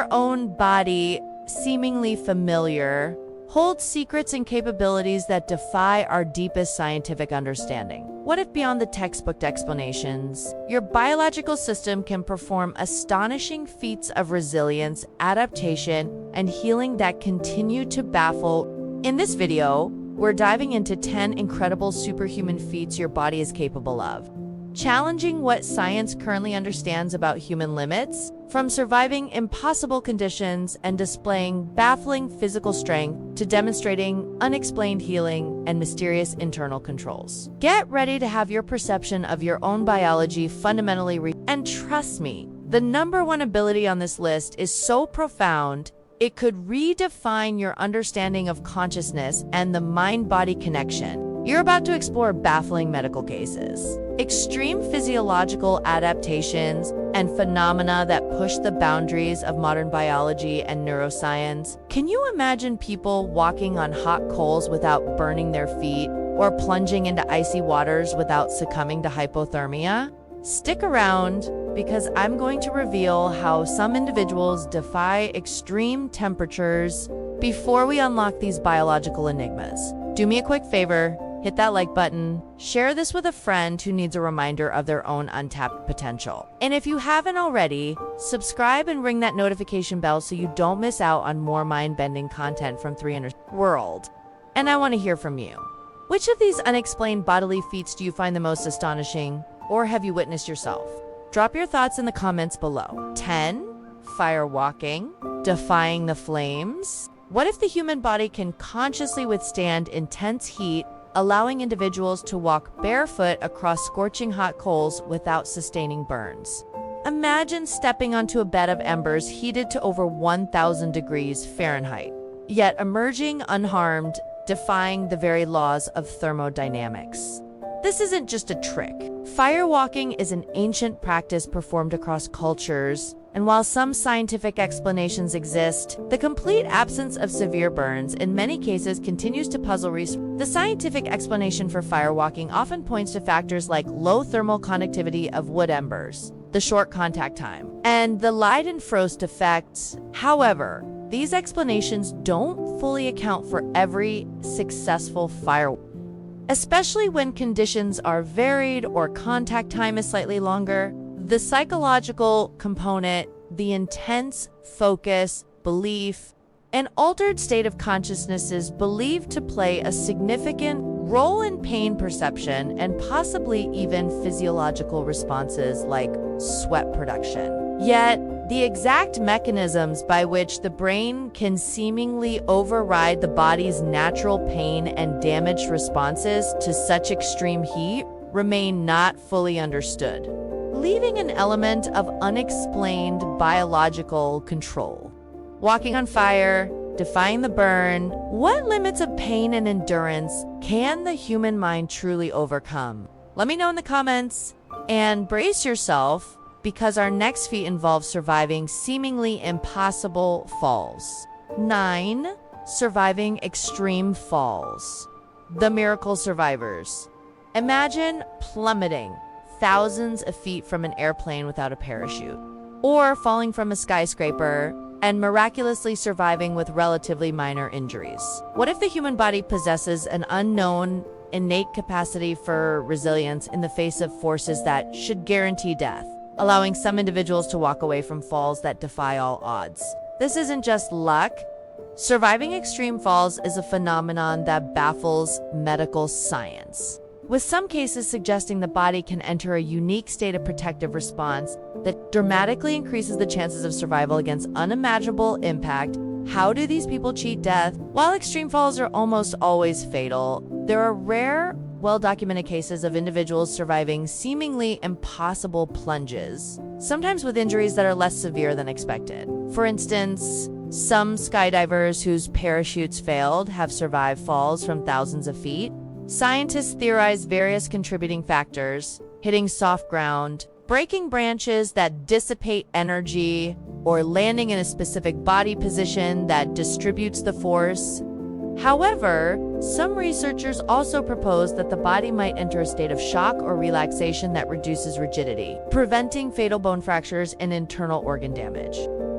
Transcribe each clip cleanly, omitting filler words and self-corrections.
your own body, seemingly familiar, holds secrets and capabilities that defy our deepest scientific understanding? What if beyond the textbook explanations, your biological system can perform astonishing feats of resilience, adaptation, and healing that continue to baffle? In this video, we're diving into 10 incredible superhuman feats your body is capable of, challenging what science currently understands about human limits, from surviving impossible conditions and displaying baffling physical strength to demonstrating unexplained healing and mysterious internal controls. Get ready to have your perception of your own biology fundamentally and trust me, the number one ability on this list is so profound, it could redefine your understanding of consciousness and the mind-body connection. You're about to explore baffling medical cases, extreme physiological adaptations, and phenomena that push the boundaries of modern biology and neuroscience. Can you imagine people walking on hot coals without burning their feet, or plunging into icy waters without succumbing to hypothermia? Stick around, because I'm going to reveal how some individuals defy extreme temperatures before we unlock these biological enigmas. Do me a quick favor. Hit that like button, share this with a friend who needs a reminder of their own untapped potential. And if you haven't already, subscribe and ring that notification bell so you don't miss out on more mind-bending content from 300 World. And I want to hear from you. Which of these unexplained bodily feats do you find the most astonishing, or have you witnessed yourself? Drop your thoughts in the comments below. 10. Fire walking, defying the flames. What if the human body can consciously withstand intense heat, allowing individuals to walk barefoot across scorching hot coals without sustaining burns? Imagine stepping onto a bed of embers heated to over 1,000 degrees Fahrenheit, yet emerging unharmed, defying the very laws of thermodynamics. This isn't just a trick. Firewalking is an ancient practice performed across cultures, and while some scientific explanations exist, the complete absence of severe burns in many cases continues to puzzle researchers. The scientific explanation for firewalking often points to factors like low thermal conductivity of wood embers, the short contact time, and the Leidenfrost effect. However, these explanations don't fully account for every successful fire, especially when conditions are varied or contact time is slightly longer. The psychological component, the intense focus, belief, and altered state of consciousness is believed to play a significant role in pain perception and possibly even physiological responses like sweat production. Yet, the exact mechanisms by which the brain can seemingly override the body's natural pain and damage responses to such extreme heat remain not fully understood, leaving an element of unexplained biological control. Walking on fire, defying the burn, what limits of pain and endurance can the human mind truly overcome? Let me know in the comments, and brace yourself, because our next feat involves surviving seemingly impossible falls. 9. Surviving extreme falls. The miracle survivors. Imagine plummeting thousands of feet from an airplane without a parachute, or falling from a skyscraper and miraculously surviving with relatively minor injuries. What if the human body possesses an unknown, innate capacity for resilience in the face of forces that should guarantee death, allowing some individuals to walk away from falls that defy all odds? This isn't just luck. Surviving extreme falls is a phenomenon that baffles medical science, with some cases suggesting the body can enter a unique state of protective response that dramatically increases the chances of survival against unimaginable impact. How do these people cheat death? While extreme falls are almost always fatal, there are rare, well-documented cases of individuals surviving seemingly impossible plunges, sometimes with injuries that are less severe than expected. For instance, some skydivers whose parachutes failed have survived falls from thousands of feet. Scientists theorize various contributing factors: hitting soft ground, breaking branches that dissipate energy, or landing in a specific body position that distributes the force. However, some researchers also propose that the body might enter a state of shock or relaxation that reduces rigidity, preventing fatal bone fractures and internal organ damage.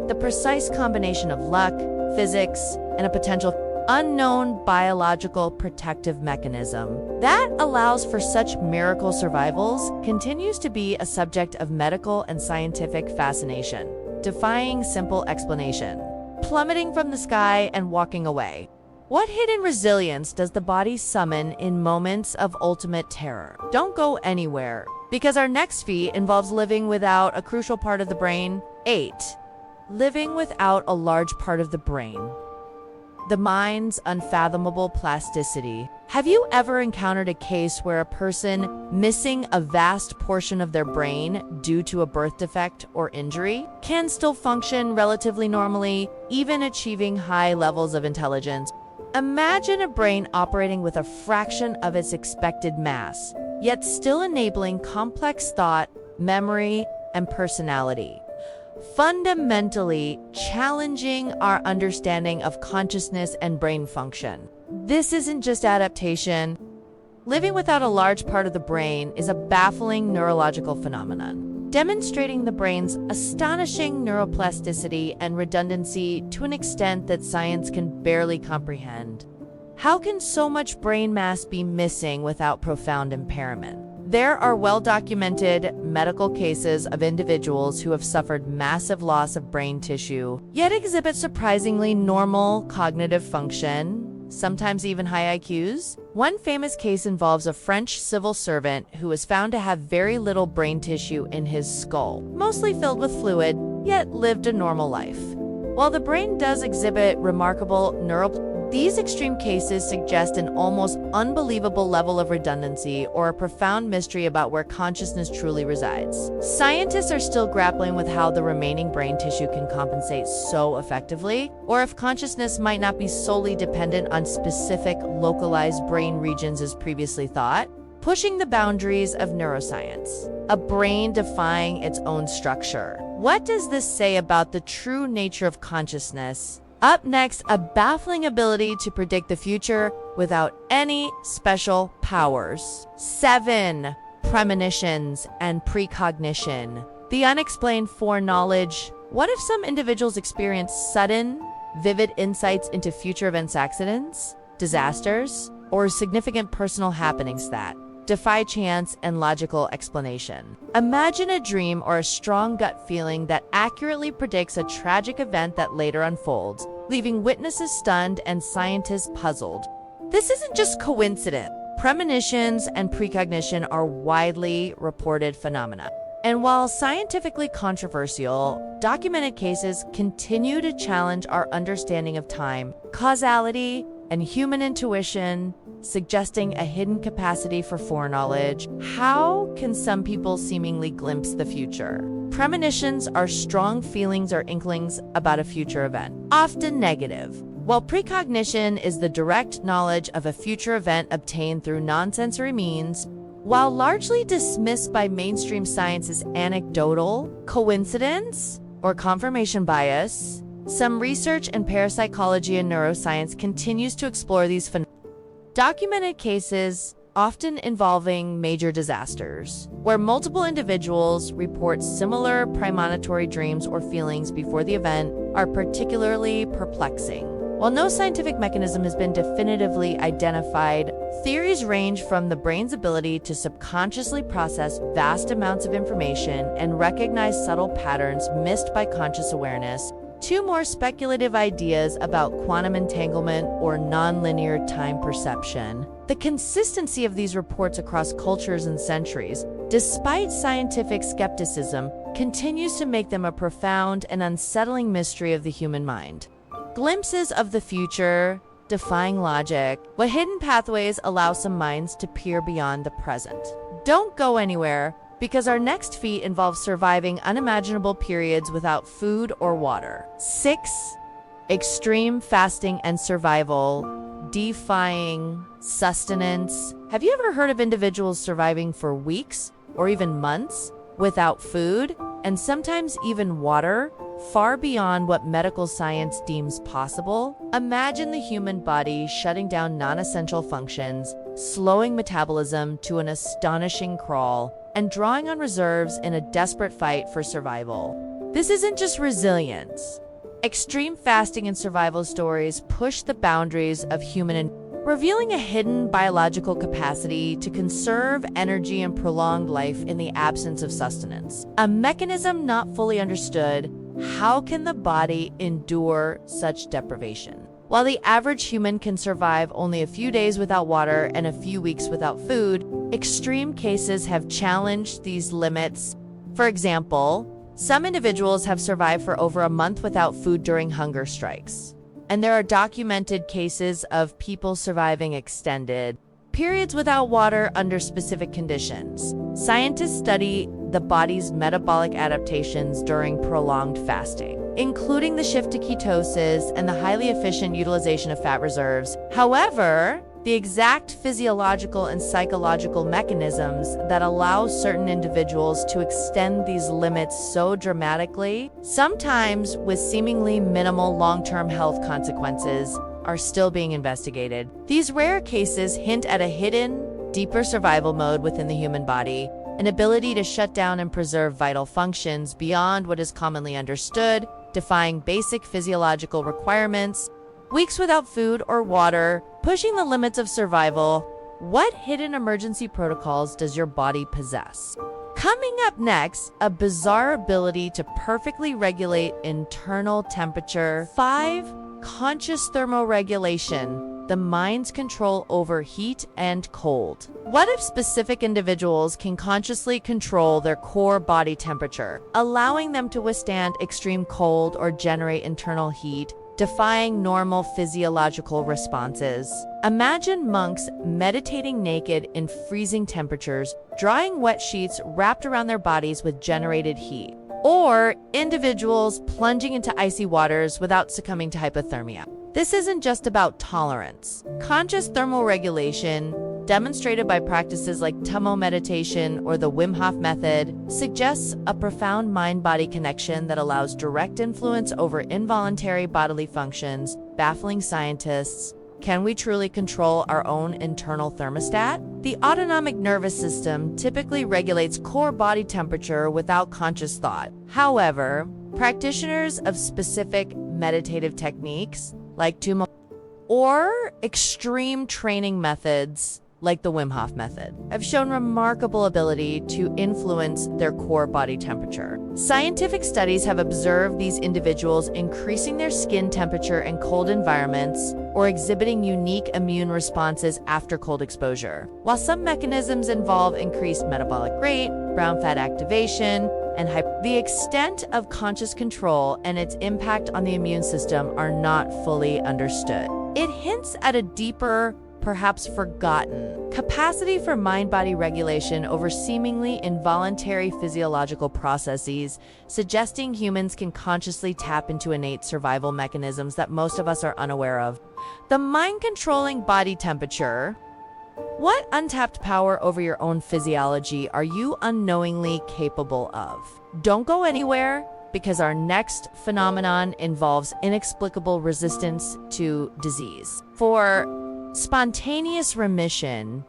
The precise combination of luck, physics, and a potential unknown biological protective mechanism that allows for such miracle survivals continues to be a subject of medical and scientific fascination, defying simple explanation. Plummeting from the sky and walking away. What hidden resilience does the body summon in moments of ultimate terror? Don't go anywhere, because our next feat involves living without a crucial part of the brain. 8. Living without a large part of the brain. The mind's unfathomable plasticity. Have you ever encountered a case where a person missing a vast portion of their brain due to a birth defect or injury can still function relatively normally, even achieving high levels of intelligence? Imagine a brain operating with a fraction of its expected mass, yet still enabling complex thought, memory, and personality, fundamentally challenging our understanding of consciousness and brain function. This isn't just adaptation. Living without a large part of the brain is a baffling neurological phenomenon, demonstrating the brain's astonishing neuroplasticity and redundancy to an extent that science can barely comprehend. How can so much brain mass be missing without profound impairment? There are well-documented medical cases of individuals who have suffered massive loss of brain tissue, yet exhibit surprisingly normal cognitive function, sometimes even high IQs. One famous case involves a French civil servant who was found to have very little brain tissue in his skull, mostly filled with fluid, yet lived a normal life. While the brain does exhibit remarkable these extreme cases suggest an almost unbelievable level of redundancy or a profound mystery about where consciousness truly resides. Scientists are still grappling with how the remaining brain tissue can compensate so effectively, or if consciousness might not be solely dependent on specific localized brain regions as previously thought, pushing the boundaries of neuroscience. A brain defying its own structure. What does this say about the true nature of consciousness? Up next, a baffling ability to predict the future without any special powers. 7. Premonitions and precognition. The unexplained foreknowledge. What if some individuals experience sudden, vivid insights into future events, accidents, disasters, or significant personal happenings that defy chance and logical explanation? Imagine a dream or a strong gut feeling that accurately predicts a tragic event that later unfolds, leaving witnesses stunned and scientists puzzled. This isn't just coincidence. Premonitions and precognition are widely reported phenomena. And while scientifically controversial, documented cases continue to challenge our understanding of time, causality, and human intuition, suggesting a hidden capacity for foreknowledge. How can some people seemingly glimpse the future? Premonitions are strong feelings or inklings about a future event, often negative, while precognition is the direct knowledge of a future event obtained through non-sensory means. While largely dismissed by mainstream science as anecdotal, coincidence, or confirmation bias, some research in parapsychology and neuroscience continues to explore these phenomena. Documented cases, often involving major disasters, where multiple individuals report similar premonitory dreams or feelings before the event, are particularly perplexing. While no scientific mechanism has been definitively identified, theories range from the brain's ability to subconsciously process vast amounts of information and recognize subtle patterns missed by conscious awareness, to more speculative ideas about quantum entanglement or nonlinear time perception. The consistency of these reports across cultures and centuries, despite scientific skepticism, continues to make them a profound and unsettling mystery of the human mind. Glimpses of the future, defying logic. What hidden pathways allow some minds to peer beyond the present? Don't go anywhere, because our next feat involves surviving unimaginable periods without food or water. 6. Extreme fasting and survival, defying sustenance. Have you ever heard of individuals surviving for weeks or even months without food and sometimes even water, far beyond what medical science deems possible? Imagine the human body shutting down non-essential functions, slowing metabolism to an astonishing crawl, and drawing on reserves in a desperate fight for survival. This isn't just resilience. Extreme fasting and survival stories push the boundaries of human revealing a hidden biological capacity to conserve energy and prolong life in the absence of sustenance. A mechanism not fully understood. How can the body endure such deprivation? While the average human can survive only a few days without water and a few weeks without food, extreme cases have challenged these limits. For example, some individuals have survived for over a month without food during hunger strikes. And there are documented cases of people surviving extended periods without water under specific conditions. Scientists study the body's metabolic adaptations during prolonged fasting, including the shift to ketosis and the highly efficient utilization of fat reserves. However, the exact physiological and psychological mechanisms that allow certain individuals to extend these limits so dramatically, sometimes with seemingly minimal long-term health consequences, are still being investigated. These rare cases hint at a hidden, deeper survival mode within the human body, an ability to shut down and preserve vital functions beyond what is commonly understood, defying basic physiological requirements, weeks without food or water, pushing the limits of survival. What hidden emergency protocols does your body possess? Coming up next, a bizarre ability to perfectly regulate internal temperature. 5. Conscious thermoregulation, the mind's control over heat and cold. What if specific individuals can consciously control their core body temperature, allowing them to withstand extreme cold or generate internal heat, defying normal physiological responses? Imagine monks meditating naked in freezing temperatures, drying wet sheets wrapped around their bodies with generated heat. Or individuals plunging into icy waters without succumbing to hypothermia. This isn't just about tolerance. Conscious thermal regulation, demonstrated by practices like Tummo meditation or the Wim Hof method, suggests a profound mind-body connection that allows direct influence over involuntary bodily functions, baffling scientists. Can we truly control our own internal thermostat? The autonomic nervous system typically regulates core body temperature without conscious thought. However, practitioners of specific meditative techniques like Tummo or extreme training methods like the Wim Hof method have shown remarkable ability to influence their core body temperature. Scientific studies have observed these individuals increasing their skin temperature in cold environments or exhibiting unique immune responses after cold exposure. While some mechanisms involve increased metabolic rate, brown fat activation, and the extent of conscious control and its impact on the immune system are not fully understood. It hints at a deeper, perhaps forgotten, capacity for mind-body regulation over seemingly involuntary physiological processes, suggesting humans can consciously tap into innate survival mechanisms that most of us are unaware of. The mind-controlling body temperature. What untapped power over your own physiology are you unknowingly capable of? Don't go anywhere, because our next phenomenon involves inexplicable resistance to disease. For spontaneous remission,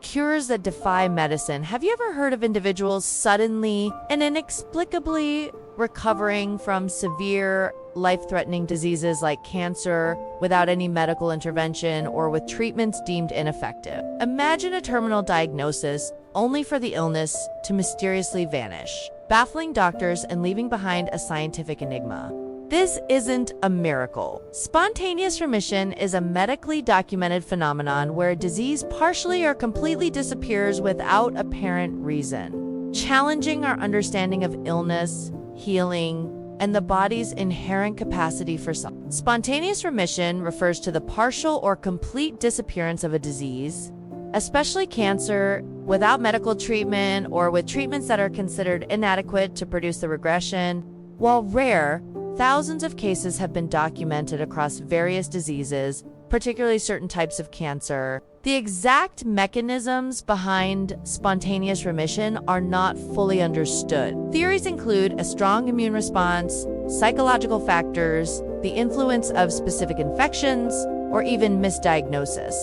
cures that defy medicine. Have you ever heard of individuals suddenly and inexplicably recovering from severe, life-threatening diseases like cancer without any medical intervention or with treatments deemed ineffective? Imagine a terminal diagnosis only for the illness to mysteriously vanish, baffling doctors and leaving behind a scientific enigma. This isn't a miracle. Spontaneous remission is a medically documented phenomenon where a disease partially or completely disappears without apparent reason, challenging our understanding of illness, healing, and the body's inherent capacity for spontaneous remission refers to the partial or complete disappearance of a disease, especially cancer, without medical treatment or with treatments that are considered inadequate to produce the regression. While rare, thousands of cases have been documented across various diseases, particularly certain types of cancer. The exact mechanisms behind spontaneous remission are not fully understood. Theories include a strong immune response, psychological factors, the influence of specific infections, or even misdiagnosis.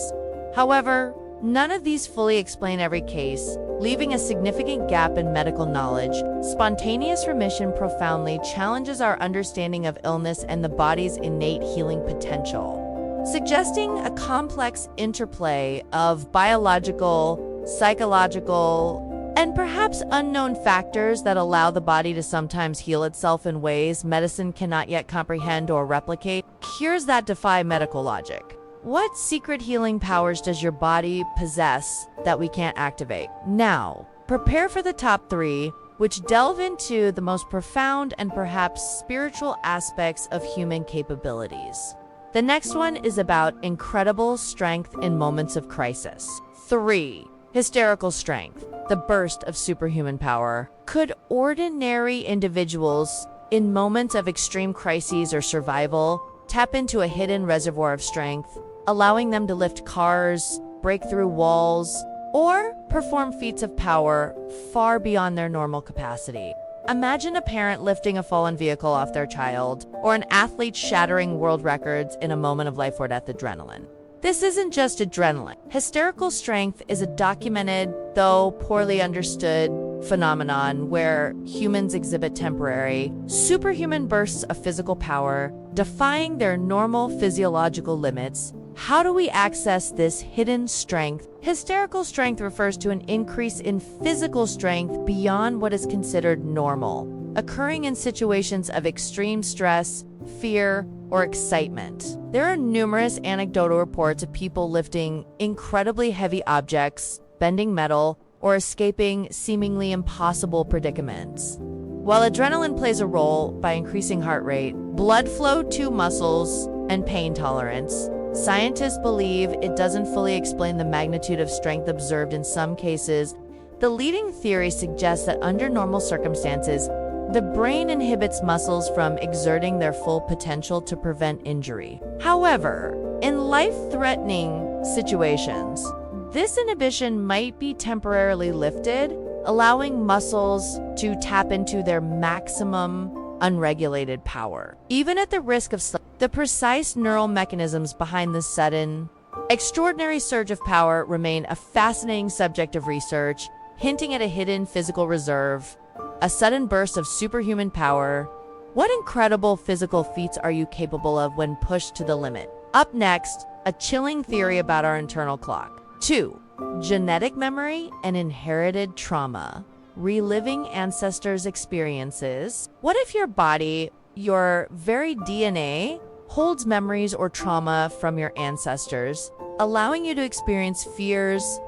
However, none of these fully explain every case, leaving a significant gap in medical knowledge. Spontaneous remission profoundly challenges our understanding of illness and the body's innate healing potential, suggesting a complex interplay of biological, psychological, and perhaps unknown factors that allow the body to sometimes heal itself in ways medicine cannot yet comprehend or replicate. Cures that defy medical logic. What secret healing powers does your body possess that we can't activate? Now, prepare for the top 3, which delve into the most profound and perhaps spiritual aspects of human capabilities. The next one is about incredible strength in moments of crisis. 3. Hysterical strength, the burst of superhuman power. Could ordinary individuals, in moments of extreme crises or survival, tap into a hidden reservoir of strength, allowing them to lift cars, break through walls, or perform feats of power far beyond their normal capacity? Imagine a parent lifting a fallen vehicle off their child, or an athlete shattering world records in a moment of life or death. Adrenaline. This isn't just adrenaline. Hysterical strength is a documented, though poorly understood, phenomenon where humans exhibit temporary, superhuman bursts of physical power, defying their normal physiological limits. How do we access this hidden strength? Hysterical strength refers to an increase in physical strength beyond what is considered normal, occurring in situations of extreme stress, fear, or excitement. There are numerous anecdotal reports of people lifting incredibly heavy objects, bending metal, or escaping seemingly impossible predicaments. While adrenaline plays a role by increasing heart rate, blood flow to muscles, and pain tolerance, scientists believe it doesn't fully explain the magnitude of strength observed in some cases. The leading theory suggests that under normal circumstances, the brain inhibits muscles from exerting their full potential to prevent injury. However, in life-threatening situations, this inhibition might be temporarily lifted, allowing muscles to tap into their maximum unregulated power. Even at the risk of the precise neural mechanisms behind this sudden, extraordinary surge of power remain a fascinating subject of research, hinting at a hidden physical reserve, a sudden burst of superhuman power. What incredible physical feats are you capable of when pushed to the limit? Up next, a chilling theory about our internal clock. 2. Genetic memory and inherited trauma. Reliving ancestors' experiences. What if your body, your very DNA, holds memories or trauma from your ancestors, allowing you to experience fears,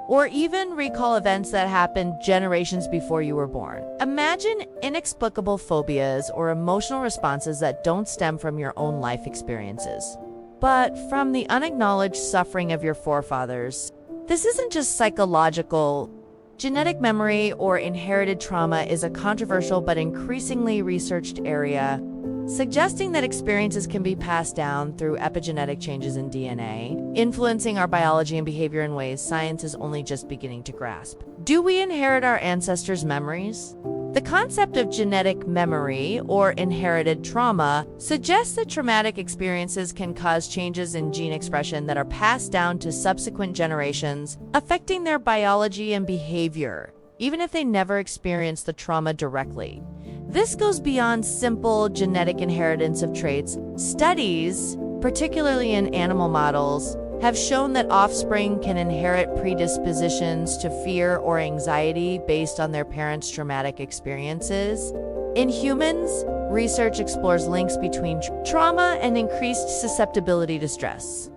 or even recall events that happened generations before you were born? Imagine inexplicable phobias or emotional responses that don't stem from your own life experiences, but from the unacknowledged suffering of your forefathers. This isn't just psychological. Genetic memory or inherited trauma is a controversial but increasingly researched area, suggesting that experiences can be passed down through epigenetic changes in DNA, influencing our biology and behavior in ways science is only just beginning to grasp. Do we inherit our ancestors' memories? The concept of genetic memory or inherited trauma suggests that traumatic experiences can cause changes in gene expression that are passed down to subsequent generations, affecting their biology and behavior, even if they never experienced the trauma directly. This goes beyond simple genetic inheritance of traits. Studies, particularly in animal models, have shown that offspring can inherit predispositions to fear or anxiety based on their parents' traumatic experiences. In humans, research explores links between trauma and increased susceptibility to stress,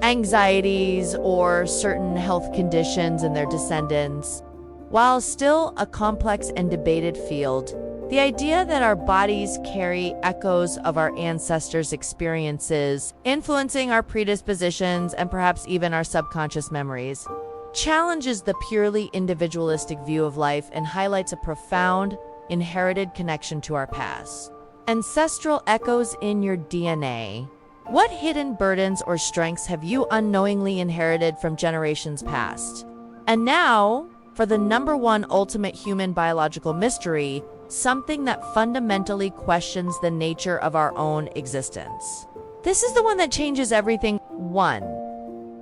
anxieties, or certain health conditions in their descendants. While still a complex and debated field, the idea that our bodies carry echoes of our ancestors' experiences, influencing our predispositions and perhaps even our subconscious memories, challenges the purely individualistic view of life and highlights a profound, inherited connection to our past. Ancestral echoes in your DNA. What hidden burdens or strengths have you unknowingly inherited from generations past? And now, for the #1 ultimate human biological mystery, something that fundamentally questions the nature of our own existence. This is the one that changes everything. 1.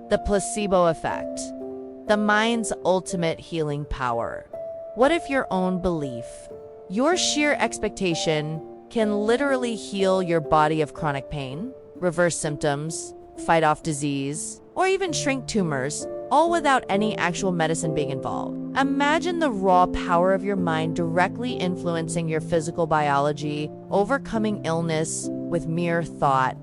The placebo effect. the mind's ultimate healing power. What if your own belief, your sheer expectation, can literally heal your body of chronic pain, reverse symptoms, fight off disease, or even shrink tumors, all without any actual medicine being involved? Imagine the raw power of your mind directly influencing your physical biology, overcoming illness with mere thought.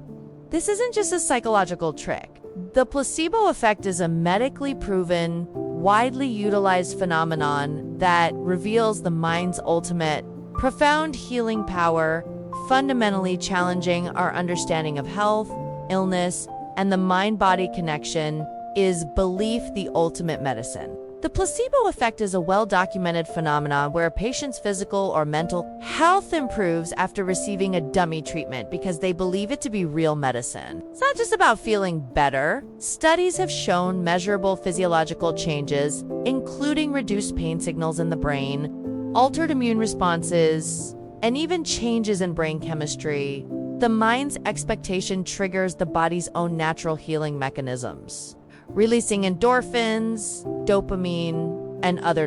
This isn't just a psychological trick. The placebo effect is a medically proven, widely utilized phenomenon that reveals the mind's ultimate, profound healing power, fundamentally challenging our understanding of health, illness, and the mind-body connection. Is belief the ultimate medicine? The placebo effect is a well-documented phenomenon where a patient's physical or mental health improves after receiving a dummy treatment because they believe it to be real medicine. It's not just about feeling better. Studies have shown measurable physiological changes, including reduced pain signals in the brain, altered immune responses, and even changes in brain chemistry. The mind's expectation triggers the body's own natural healing mechanisms, releasing endorphins, dopamine, and other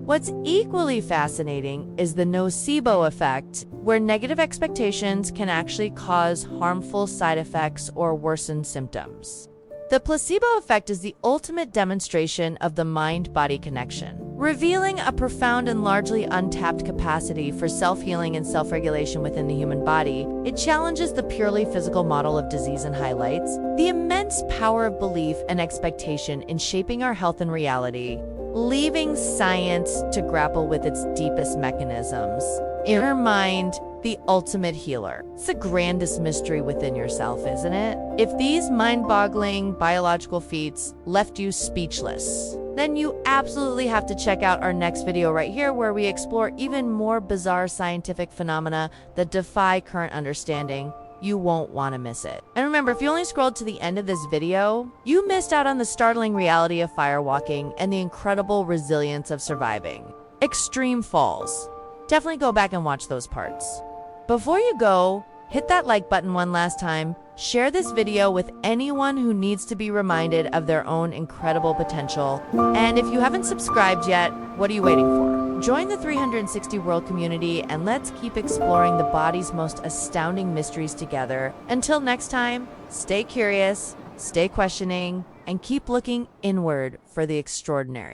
What's equally fascinating is the nocebo effect, where negative expectations can actually cause harmful side effects or worsen symptoms. The placebo effect is the ultimate demonstration of the mind-body connection, revealing a profound and largely untapped capacity for self-healing and self-regulation within the human body. It challenges the purely physical model of disease and highlights the immense power of belief and expectation in shaping our health and reality, leaving science to grapple with its deepest mechanisms. Inner mind, the ultimate healer. It's the grandest mystery within yourself, isn't it? If these mind-boggling biological feats left you speechless, then you absolutely have to check out our next video right here, where we explore even more bizarre scientific phenomena that defy current understanding. You won't want to miss it. And remember, if you only scrolled to the end of this video, you missed out on the startling reality of firewalking and the incredible resilience of surviving extreme falls. Definitely go back and watch those parts. Before you go, hit that like button one last time, share this video with anyone who needs to be reminded of their own incredible potential, and if you haven't subscribed yet, what are you waiting for? Join the 360 World community and let's keep exploring the body's most astounding mysteries together. Until next time, stay curious, stay questioning, and keep looking inward for the extraordinary.